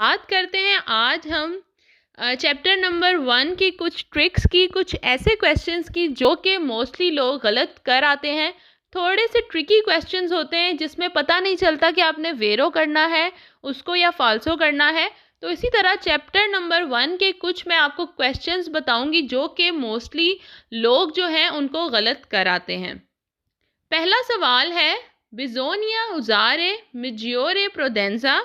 बात करते हैं आज हम चैप्टर नंबर 1 की कुछ ट्रिक्स की, कुछ ऐसे क्वेश्चंस की जो कि मोस्टली लोग गलत कर आते हैं। थोड़े से ट्रिकी क्वेश्चंस होते हैं जिसमें पता नहीं चलता कि आपने वेरो करना है उसको या फाल्सो करना है। तो इसी तरह चैप्टर नंबर 1 के कुछ मैं आपको क्वेश्चंस बताऊंगी जो कि मोस्टली लोग जो हैं उनको गलत कर आते हैं। पहला सवाल है, बिजोनिया उजारे मिजियोरे प्रोडेंजा।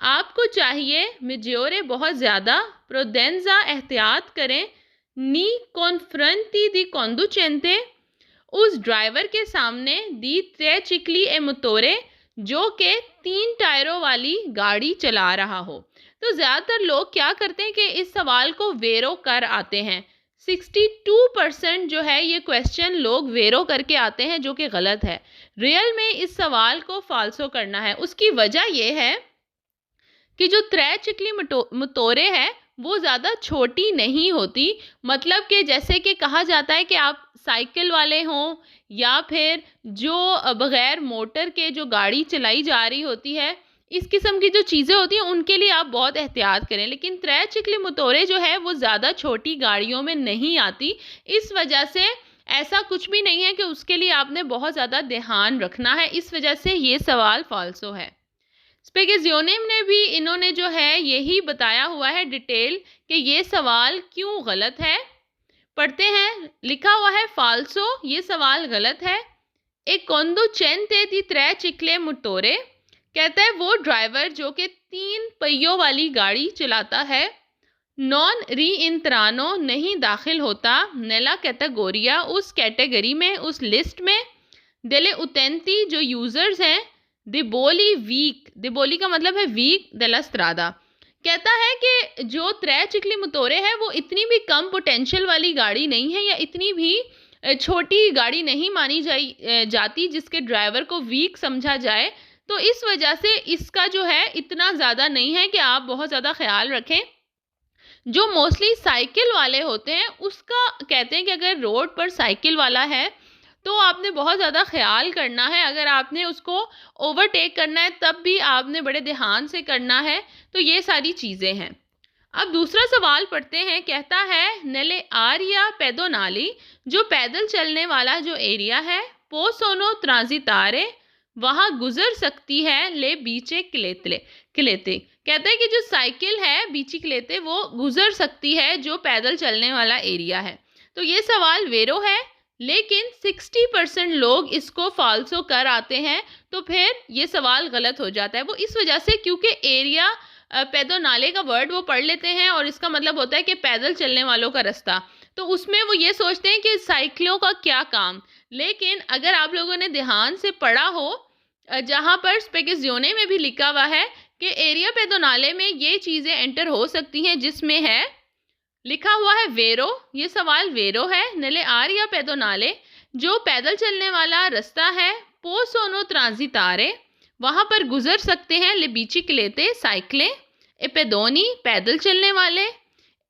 आपको चाहिए मिजियोरे बहुत ज़्यादा, प्रोडेंजा एहतियात करें। नी कॉन्फ्रंटी दी कॉन्डुचेंटे, उस ड्राइवर के सामने दी त्रे चिकली ए मोटोरे, जो कि 3 टायरों वाली गाड़ी चला रहा हो। तो ज़्यादातर लोग क्या करते हैं कि इस सवाल को वेरो कर आते हैं। 62% जो है ये क्वेश्चन लोग वेरो करके आते हैं, जो कि गलत है। रियल में इस सवाल को फाल्सो करना है। उसकी वजह यह है कि जो त्रै चिकली मोटोरे है वो ज़्यादा छोटी नहीं होती। मतलब कि जैसे कि कहा जाता है कि आप साइकिल वाले हों या फिर जो बग़ैर मोटर के जो गाड़ी चलाई जा रही होती है, इस किस्म की जो चीज़ें होती हैं उनके लिए आप बहुत एहतियात करें। लेकिन त्रै चिकली मोटोरे जो है वो ज़्यादा छोटी गाड़ियों में नहीं आती। इस वजह से ऐसा कुछ भी नहीं है कि उसके लिए आपने बहुत ज़्यादा ध्यान रखना है। इस वजह से ये सवाल फाल्सो है। स्पेगेजियोनिम ने भी इन्होंने जो है यही बताया हुआ है डिटेल कि ये सवाल क्यों गलत है। पढ़ते हैं, लिखा हुआ है फाल्सो, ये सवाल गलत है। एक कॉन्डुचेंटे दी त्रै चिकले मोटोरे, कहता है वो ड्राइवर जो कि 3 पहियों वाली गाड़ी चलाता है। नॉन री इंत्रानो, नहीं दाखिल होता नेला कैटेगोरिया, उस कैटेगरी में, उस लिस्ट में। डेले उतेंती, जो यूजर्स हैं। दिबोली वीक, दिबोली का मतलब है वीक डेला स्त्रादा, कहता है कि जो त्रै चिकली मोटोरे है वो इतनी भी कम पोटेंशियल वाली गाड़ी नहीं है या इतनी भी छोटी गाड़ी नहीं मानी जाती जिसके ड्राइवर को वीक समझा जाए। तो इस वजह से इसका जो है इतना ज़्यादा नहीं है कि आप बहुत ज़्यादा ख्याल रखें। जो मोस्टली साइकिल वाले होते हैं उसका कहते हैं कि अगर रोड पर साइकिल वाला है तो आपने बहुत ज़्यादा ख्याल करना है। अगर आपने उसको ओवरटेक करना है तब भी आपने बड़े ध्यान से करना है। तो ये सारी चीज़ें हैं। अब दूसरा सवाल पढ़ते हैं, कहता है नेले आरिया पेदोनाली, जो पैदल चलने वाला जो एरिया है, पोसोनो ट्रांजितारे, वहाँ गुजर सकती है ले बीचे क्लेते क्लेते, कहते हैं कि जो साइकिल है बीची क्लेते वो गुजर सकती है जो पैदल चलने वाला एरिया है। तो ये सवाल वेरो है, लेकिन 60% लोग इसको फाल्सो कर आते हैं। तो फिर ये सवाल गलत हो जाता है। वो इस वजह से क्योंकि एरिया पैदोनाले का वर्ड वो पढ़ लेते हैं और इसका मतलब होता है कि पैदल चलने वालों का रास्ता। तो उसमें वो ये सोचते हैं कि साइकिलों का क्या काम। लेकिन अगर आप लोगों ने ध्यान से पढ़ा हो, जहाँ पर स्पेगेजियोने में भी लिखा हुआ है कि एरिया पेदोनाले में ये चीज़ें एंटर हो सकती हैं, जिसमें है लिखा हुआ है वेरो। ये सवाल वेरो है। नेले आरिया पेदोनाले, जो पैदल चलने वाला रास्ता है। पोसोनो ट्रांजितारे, वहाँ पर गुजर सकते हैं ले बीची क्लेते साइकिलें। ए पेदोनी, पैदल चलने वाले।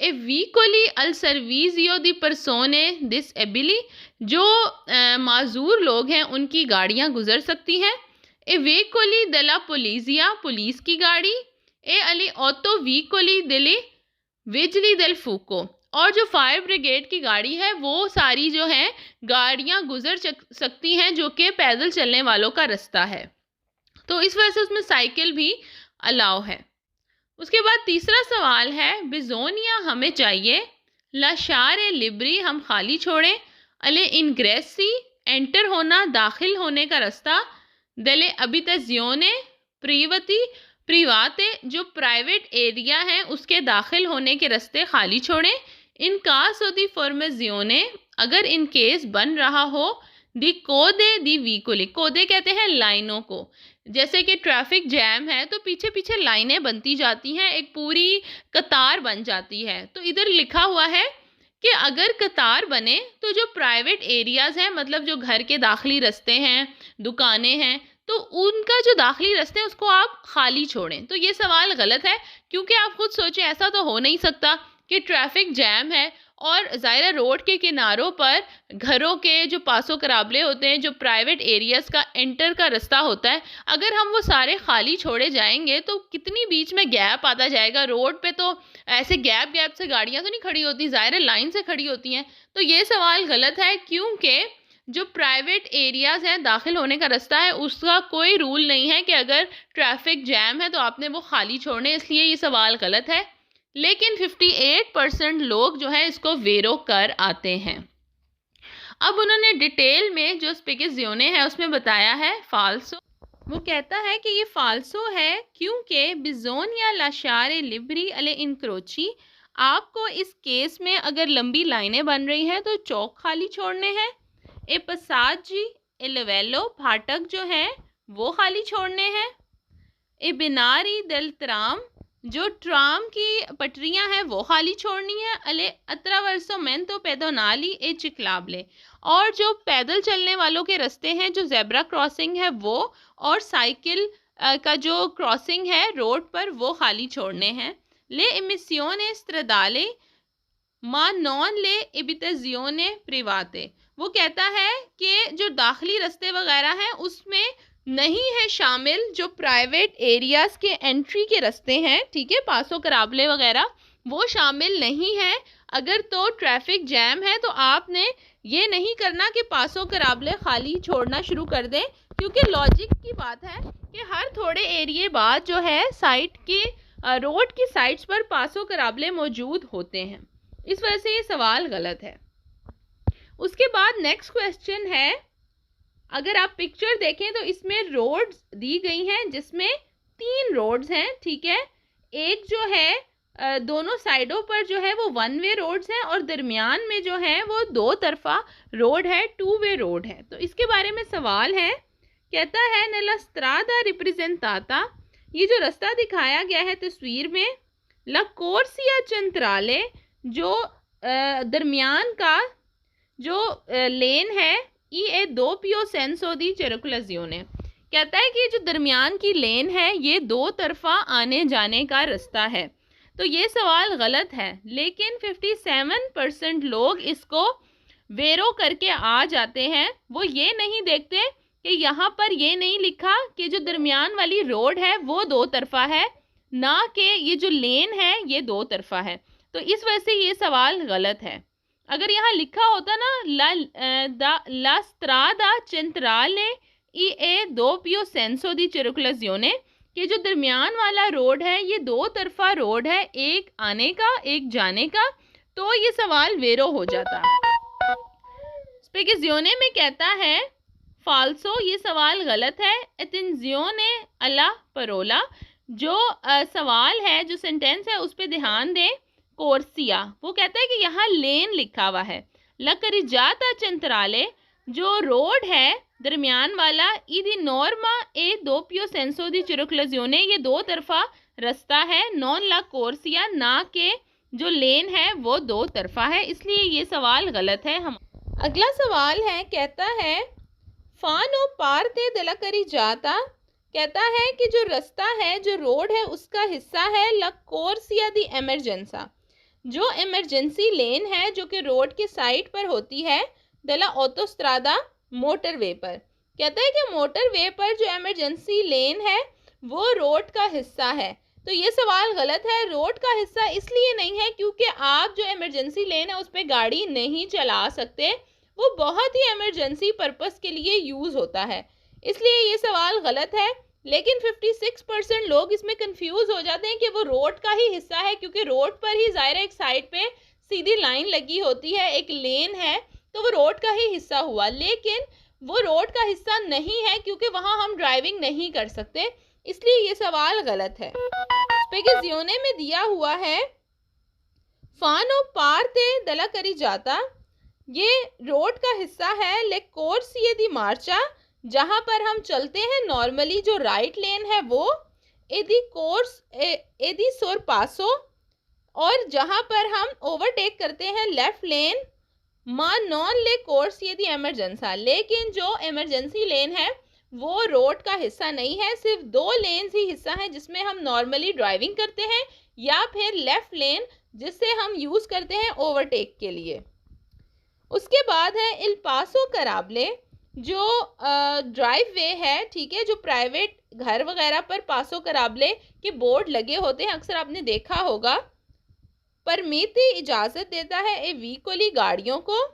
ए वीकोली अल सर्विजियो दी परसोने दिस एबिली, जो माजूर लोग हैं उनकी गाड़ियाँ गुजर सकती हैं। ए वेकोली दला पुलिसिया, पुलिस की गाड़ी। ए अली ऑटो वीकोली दिली विजली दल फूको, और जो फायर ब्रिगेड की गाड़ी है वो सारी जो है गाड़ियाँ गुजर सकती हैं जो कि पैदल चलने वालों का रास्ता है। तो इस वजह से उसमें साइकिल भी अलाउ है। उसके बाद तीसरा सवाल है, बिजोनिया हमें चाहिए। लाशारे लिब्री, हम खाली छोड़ें। अले इनग्रेसी, एंटर होना, दाखिल होने का रास्ता। दले अबितजियोने प्रीवती प्रीवाते, जो प्राइवेट एरिया है उसके दाखिल होने के रास्ते खाली छोड़ें। इन कासो दी फॉर्मेजियोने, अगर इन केस बन रहा हो। दी कोदे दी वीकोली, कोदे कहते हैं लाइनों को। जैसे कि ट्रैफिक जैम है तो पीछे पीछे लाइनें बनती जाती हैं, एक पूरी कतार बन जाती है। तो इधर लिखा हुआ है कि अगर कतार बने तो जो प्राइवेट एरियाज़ हैं, मतलब जो घर के दाखिली रास्ते हैं, दुकानें हैं, तो उनका जो दाखिली रास्ते हैं उसको आप खाली छोड़ें। तो ये सवाल गलत है, क्योंकि आप खुद सोचें ऐसा तो हो नहीं सकता कि ट्रैफिक जैम है और ज़ाहिर रोड के किनारों पर घरों के जो पासों कराबले होते हैं, जो प्राइवेट एरियाज़ का एंटर का रास्ता होता है, अगर हम वो सारे खाली छोड़े जाएंगे तो कितनी बीच में गैप आता जाएगा। रोड पे तो ऐसे गैप गैप से गाड़ियाँ तो नहीं खड़ी होती, ज़ाहिर लाइन से खड़ी होती हैं। तो ये सवाल गलत है, क्योंकि जो प्राइवेट एरियाज़ हैं, दाखिल होने का रास्ता है, उसका कोई रूल नहीं है कि अगर ट्रैफिक जैम है तो आपने वो खाली छोड़ने, इसलिए ये सवाल गलत है। लेकिन 58% लोग जो है इसको वेरो कर आते हैं। अब उन्होंने डिटेल में जो स्पेकिज़ियोने है उसमें बताया है फाल्सो। वो कहता है कि ये फाल्सो है क्योंकि बिजोनिया लाशारे लिबरी अले इनक्रोची, आपको इस केस में अगर लंबी लाइनें बन रही हैं तो चौक खाली छोड़ने हैं। ए पसाजी ए लेवेलो, फाटक जो है वो खाली छोड़ने हैं। ए बिनारी दल ट्राम, जो ट्राम की पटरियां हैं वो खाली छोड़नी है। अले अत्रावर्सो मेंतो पेदोनाली ए चिकलाबले, और जो पैदल चलने वालों के रास्ते हैं, जो जेब्रा क्रॉसिंग है वो, और साइकिल का जो क्रॉसिंग है रोड पर, वो खाली छोड़ने हैं। ले इमिसियोने स्ट्रदाले मा नॉन ले इबितजियोने प्रिवाते, वो कहता है कि जो दाखिली रास्ते वगैरह हैं उसमें नहीं है शामिल जो प्राइवेट एरियाज़ के एंट्री के रास्ते हैं, ठीक है, पासो कराबले वगैरह, वो शामिल नहीं है। अगर तो ट्रैफिक जैम है तो आपने ये नहीं करना कि पासो कराबले खाली छोड़ना शुरू कर दें, क्योंकि लॉजिक की बात है कि हर थोड़े एरिए बाद जो है साइड की रोड की साइड्स पर पासो कराबले मौजूद होते हैं। इस वजह से ये सवाल गलत है। उसके बाद नेक्स्ट क्वेश्चन है, अगर आप पिक्चर देखें तो इसमें रोड्स दी गई हैं, जिसमें 3 रोड्स हैं, ठीक है। एक जो है दोनों साइडों पर जो है वो 1 वे रोड्स हैं, और दरमियान में जो है वो 2 तरफा रोड है, 2 वे रोड है। तो इसके बारे में सवाल है, कहता है नला स्ट्रादा रिप्रेजेंटाता, ये जो रास्ता दिखाया गया है तस्वीर में, ला कोर्सिया चंत्राले, जो दरमियान का जो लेन है, ई ए दो पियो सेंसो दी चेरुकुलाजियोने, कहता है कि जो दरमियान की लेन है ये 2 तरफा आने जाने का रास्ता है। तो ये सवाल गलत है, लेकिन 57% लोग इसको वेरो करके आ जाते हैं। वो ये नहीं देखते कि यहाँ पर ये नहीं लिखा कि जो दरमियान वाली रोड है वो 2 तरफा है, ना कि ये जो लेन है ये 2 तरफा है। तो इस वजह से ये सवाल गलत है। अगर यहाँ लिखा होता ना ला स्ट्रादा centrale ई ए दो पियो सेंसो दी चेरुकुलाजियोने, कि जो दरमियान वाला रोड है ये 2 तरफा रोड है, एक आने का एक जाने का, तो ये सवाल वेरो हो जाता। स्पेकिज़ियोने में कहता है फाल्सो, ये सवाल गलत है। एटेंजियोने अला परोला, जो सवाल है, जो सेंटेंस है उस पर ध्यान दें। कोर्सिया, वो कहता है कि यहाँ लेन लिखा हुआ है। लकरिजाता चंत्राले, जो रोड है दरमियान वाला, इदी नॉर्मा ए दो पियो सेंसो दी चेरुकुलाजियोने, ये 2 तरफा रास्ता है। नॉन ला कोर्सिया, ना के जो लेन है वो 2 तरफा है, इसलिए ये सवाल गलत है। हम अगला सवाल है, कहता है फानो पार्ते दला करिजाता, कहता है कि जो रास्ता है, जो रोड है, उसका हिस्सा है ला कोर्सिया दी एमरजेंसा, जो इमरजेंसी लेन है जो कि रोड के साइड पर होती है, दला ऑटोस्ट्रादा मोटरवे पर। कहता है कि मोटरवे पर जो इमरजेंसी लेन है वो रोड का हिस्सा है। तो ये सवाल गलत है। रोड का हिस्सा इसलिए नहीं है क्योंकि आप जो इमरजेंसी लेन है उस पर गाड़ी नहीं चला सकते, वो बहुत ही इमरजेंसी पर्पस के लिए यूज़ होता है, इसलिए ये सवाल गलत है। लेकिन 56% लोग इसमें कंफ्यूज हो जाते हैं कि वो रोड का ही हिस्सा है, क्योंकि रोड पर ही ज़ाहिर एक साइड पे सीधी लाइन लगी होती है, एक लेन है, तो वो रोड का ही हिस्सा हुआ। लेकिन वो रोड का हिस्सा नहीं है क्योंकि वहाँ हम ड्राइविंग नहीं कर सकते, इसलिए ये सवाल गलत है। स्पेकिज़ियोने में दिया हुआ है फानो पार्ते दला करी जाता, ये रोड का हिस्सा है। ले कोर्सिया दी मार्चा, जहाँ पर हम चलते हैं नॉर्मली जो राइट लेन है वो, एदी सोर पासो, और जहाँ पर हम ओवरटेक करते हैं लेफ्ट लेन, माँ नॉन ले कोर्स ये दी एमरजेंसा, लेकिन जो इमरजेंसी लेन है वो रोड का हिस्सा नहीं है, सिर्फ 2 लेन्स ही हिस्सा है जिसमें हम नॉर्मली ड्राइविंग करते हैं या फिर लेफ्ट लेन जिससे हम यूज़ करते हैं ओवरटेक के लिए। उसके बाद है इल पासो कराब्ले, जो ड्राइव वे है, ठीक है, जो प्राइवेट घर वगैरह पर पासो कराब्ले के बोर्ड लगे होते हैं, अक्सर आपने देखा होगा। परमिती इजाज़त देता है ए व्हीकली गाड़ियों को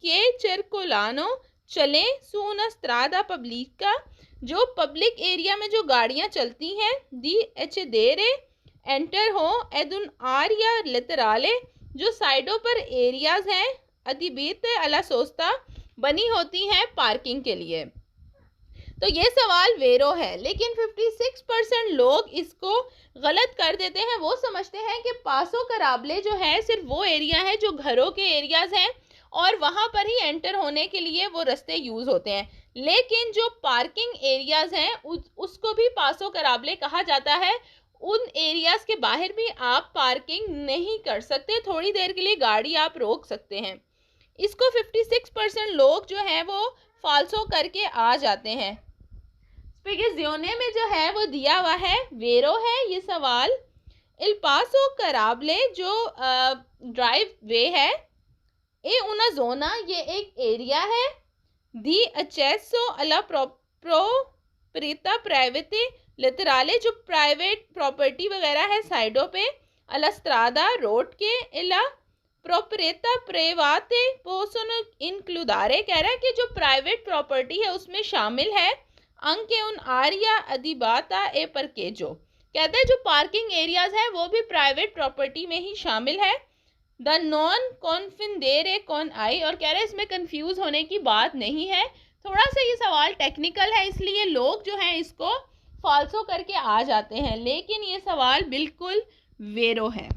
के चरकोलानो चलें सू una strada pubblica, जो पब्लिक एरिया में जो गाड़ियां चलती हैं, दी एचेदेरे एंटर हो एदुन आर या लेतराले, जो साइडों पर एरियाज हैं, अधिबीत अला सोस्ता, बनी होती हैं पार्किंग के लिए। तो ये सवाल वेरो है, लेकिन 56% लोग इसको गलत कर देते हैं। वो समझते हैं कि पासो कराब्ले जो है सिर्फ वो एरिया है जो घरों के एरियाज हैं और वहाँ पर ही एंटर होने के लिए वो रास्ते यूज़ होते हैं, लेकिन जो पार्किंग एरियाज हैं उसको भी पासो कराब्ले कहा जाता है। उन एरियाज के बाहर भी आप पार्किंग नहीं कर सकते, थोड़ी देर के लिए गाड़ी आप रोक सकते हैं। इसको 56% लोग जो हैं वो फाल्सो करके आ जाते हैं। स्पिगेजियोने में जो है वो दिया हुआ है वेरो है ये सवाल। इल पासो कराब्ले जो ड्राइव वे है, ए उना जोना, ये एक एरिया है, दी अचेसो अला प्रोप्रिता प्राइवेटी लेतराले, जो प्राइवेट प्रॉपर्टी वगैरह है साइडों पे, अला स्त्रादा रोड के, इला प्रोप्रेता प्रेवाते पोसोनो इंक्लूदारे, कह रहा है कि जो प्राइवेट प्रॉपर्टी है उसमें शामिल है अंके उन आरिया अधिबाता ए परकेजो, कहते हैं जो पार्किंग एरियाज है वो भी प्राइवेट प्रॉपर्टी में ही शामिल है। द नॉन कॉन्फिडेरे कौन आई, और कह रहे हैं इसमें कंफ्यूज होने की बात नहीं है। थोड़ा सा ये सवाल टेक्निकल है, इसलिए लोग जो हैं इसको फाल्सो करके आ जाते हैं, लेकिन ये सवाल बिल्कुल वेरो है।